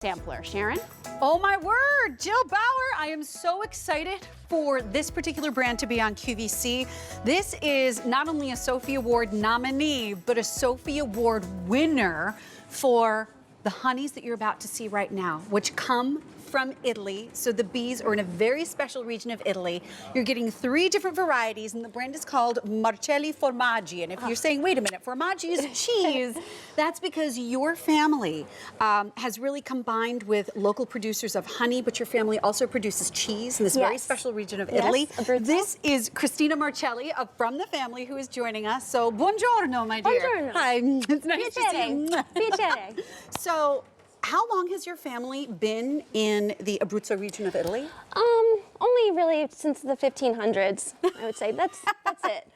sampler. Sharon? Oh my word, Jill Bauer, I am so excited for this particular brand to be on QVC. This is not only a Sophie Award nominee, but a Sophie Award winner for the honeys that you're about to see right now, which come from Italy. So the bees are in a very special region of Italy. You're getting 3 different varieties, and the brand is called Marcelli Formaggi. And if you're saying, wait a minute, Formaggi is cheese, that's because your family has really combined with local producers of honey, but your family also produces cheese in this very special region of Italy. This is Christina Marcelli from the family who is joining us. So buongiorno, my dear. Buongiorno. Hi, it's nice to see you. Piacere. So, how long has your family been in the Abruzzo region of Italy? Only really since the 1500s, I would say. That's it.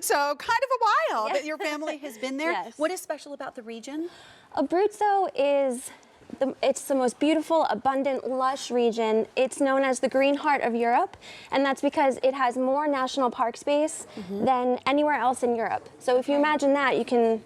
So, kind of a while that your family has been there. Yes. What is special about the region? Abruzzo is it's the most beautiful, abundant, lush region. It's known as the green heart of Europe, and that's because it has more national park space than anywhere else in Europe. So if you imagine that, you can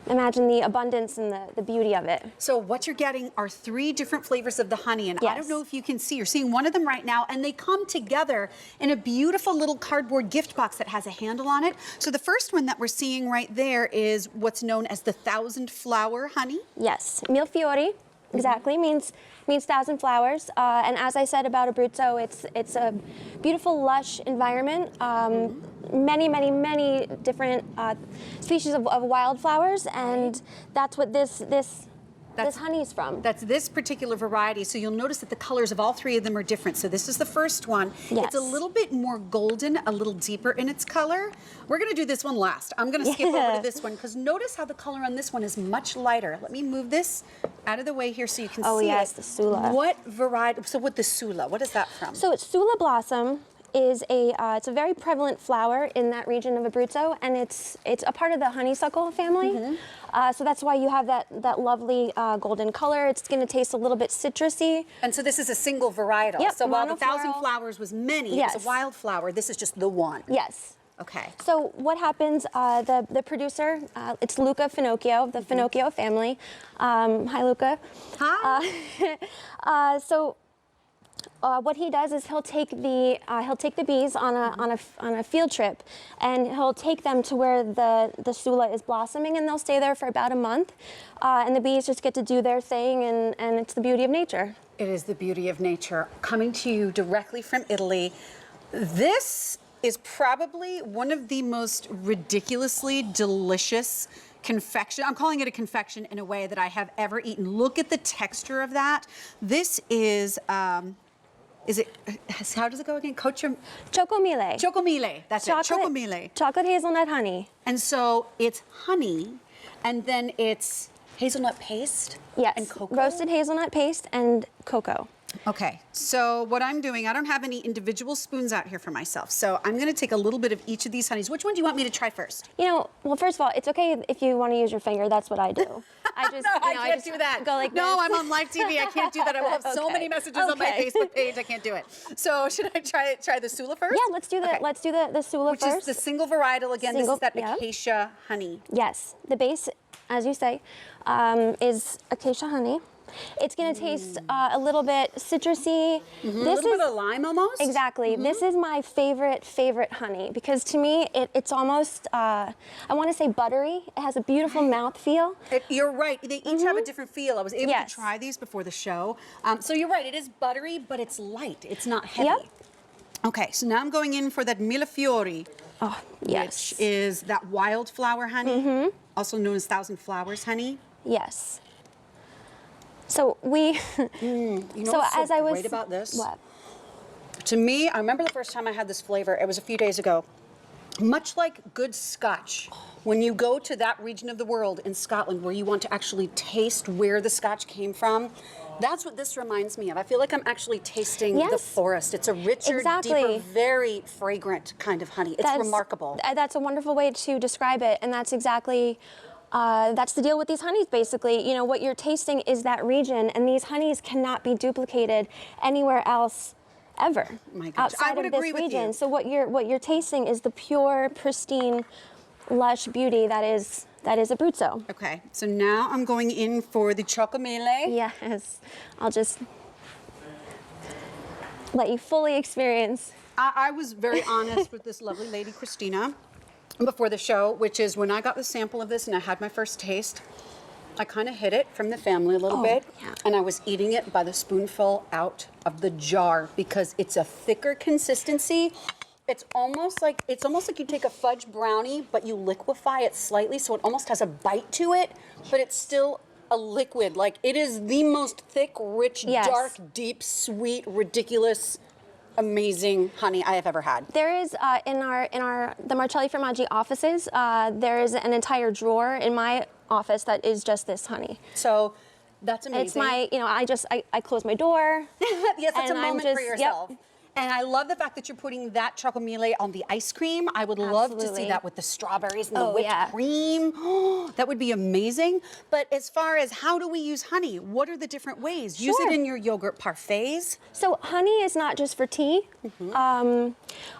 imagine the abundance and the beauty of it. So what you're getting are 3 different flavors of the honey, and I don't know if you can see, you're seeing one of them right now, and they come together in a beautiful little cardboard gift box that has a handle on it. So the first one that we're seeing right there is what's known as the 1,000 flower honey. Yes, mille fiori, exactly, means 1,000 flowers. And as I said about Abruzzo, it's a beautiful, lush environment. Many different species of wildflowers, and that's what this honey is from. That's this particular variety. So you'll notice that the colors of all 3 of them are different. So this is the first one. Yes. It's a little bit more golden, a little deeper in its color. We're going to do this one last. I'm going to skip over to this one because notice how the color on this one is much lighter. Let me move this out of the way here so you can see Oh yes, it. the Sula. What variety? So what the Sula? What is that from? So it's Sula Blossom. It's a very prevalent flower in that region of Abruzzo, and it's a part of the honeysuckle family. So that's why you have that lovely golden color. It's going to taste a little bit citrusy. And so this is a single varietal. Yep, so while the 1,000 monofloral. flowers was many, it's a wildflower, this is just the one. Yes. Okay. So what happens, the producer, it's Luca Finocchio, the Finocchio family. Hi, Luca. Hi. What he does is he'll take the bees on a field trip, and he'll take them to where the Sula is blossoming, and they'll stay there for about a month, and the bees just get to do their thing, and it's the beauty of nature. It is the beauty of nature. Coming to you directly from Italy, this is probably one of the most ridiculously delicious confection. I'm calling it a confection in a way that I have ever eaten. Look at the texture of that. This is how does it go again? Chocomile. Chocomile. That's it. Chocomile. Chocolate hazelnut honey. And so it's honey, and then it's hazelnut paste. Yes. And cocoa. Roasted hazelnut paste and cocoa. Okay, so what I'm doing, I don't have any individual spoons out here for myself, so I'm gonna take a little bit of each of these honeys. Which one do you want me to try first? You know, well, first of all, it's okay if you want to use your finger. That's what I do. I just, No, I can't do that. Go like no, this. I'm on live TV. I can't do that. I will have so many messages on my Facebook page. I can't do it. So should I try the Sula first? Yeah, let's do that. Let's do the Sula Which first. Which is the single varietal. Again, this is that acacia honey. Yes, the base, as you say, is acacia honey. It's going to taste a little bit citrusy. A little bit of lime almost? Exactly. This is my favorite honey because to me it's almost, I want to say buttery. It has a beautiful mouth feel. You're right. They each have a different feel. I was able to try these before the show. So you're right. It is buttery, but it's light. It's not heavy. Yep. Okay, so now I'm going in for that mille fiori. Oh, yes. Which is that wildflower honey, also known as 1,000 flowers honey. Yes. So we, you know what's so great about this? What? To me, I remember the first time I had this flavor, it was a few days ago. Much like good Scotch, when you go to that region of the world in Scotland where you want to actually taste where the Scotch came from, that's what this reminds me of. I feel like I'm actually tasting the forest. It's a richer, deeper, very fragrant kind of honey. It's remarkable. That's a wonderful way to describe it, and that's exactly that's the deal with these honeys, basically. You know, what you're tasting is that region, and these honeys cannot be duplicated anywhere else ever outside of this region. So what you're tasting is the pure, pristine, lush beauty that is That is Abruzzo. Okay, so now I'm going in for the chocomele. Yes. I'll just let you fully experience. I was very honest with this lovely lady, Christina, before the show, which is when I got the sample of this and I had my first taste, I kind of hid it from the family a little bit, yeah. and I was eating it by the spoonful out of the jar because it's a thicker consistency. It's almost like you take a fudge brownie, but you liquefy it slightly, so it almost has a bite to it, but it's still a liquid. Like, it is the most thick, rich, Yes. dark, deep, sweet, ridiculous, amazing honey I have ever had. There is in the Marcelli Formaggi offices, there is an entire drawer in my office that is just this honey. So that's amazing. It's my, I close my door. Yes, that's a and I'm moment for just- yourself. Yep. And I love the fact that you're putting that chocomele on the ice cream. I would love to see Absolutely. that with the strawberries and the Oh, whipped yeah. cream. That would be amazing. But as far as how do we use honey, what are the different ways? Use it Sure. in your yogurt parfaits. So honey is not just for tea.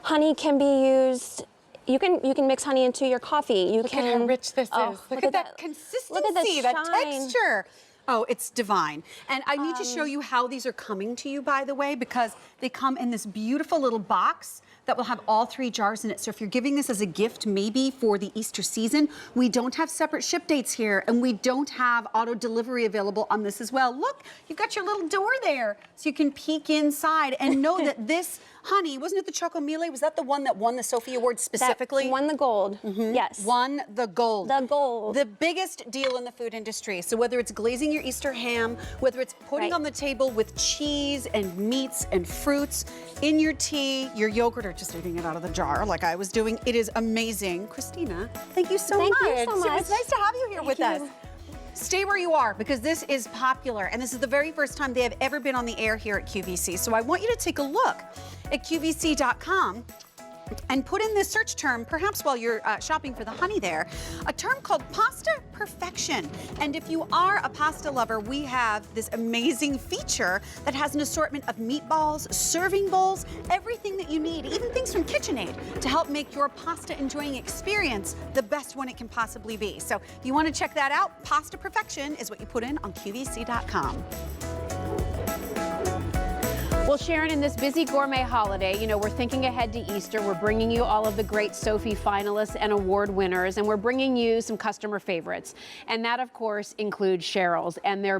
Honey can be used. You can mix honey into your coffee. You Look can. at how rich this Oh, is. Look at that consistency, Look at the that shine. texture. Oh, it's divine. And I need to show you how these are coming to you, by the way, because they come in this beautiful little box that will have all 3 jars in it. So if you're giving this as a gift, maybe for the Easter season, we don't have separate ship dates here, and we don't have auto delivery available on this as well. Look, you've got your little door there, so you can peek inside and know that this honey, wasn't it the chocomele? Was that the one that won the Sophie Award specifically? That won the gold. Yes. Won the gold. The gold. The biggest deal in the food industry. So whether it's glazing your Easter ham, whether it's putting Right. on the table with cheese and meats and fruits in your tea, your yogurt, or just eating it out of the jar like I was doing, it is amazing. Christina, thank you so Thank much. you so It was much. nice to have you here with Thank us. you. Stay where you are because this is popular and this is the very first time they have ever been on the air here at QVC. So I want you to take a look at QVC.com and put in this search term, perhaps while you're shopping for the honey there, a term called pasta perfection. And if you are a pasta lover, we have this amazing feature that has an assortment of meatballs, serving bowls, everything that you need, even things from KitchenAid to help make your pasta enjoying experience the best one it can possibly be. So if you want to check that out, pasta perfection is what you put in on QVC.com. Well, Sharon, in this busy gourmet holiday, we're thinking ahead to Easter. We're bringing you all of the great Sophie finalists and award winners, and we're bringing you some customer favorites. And that, of course, includes Cheryl's and their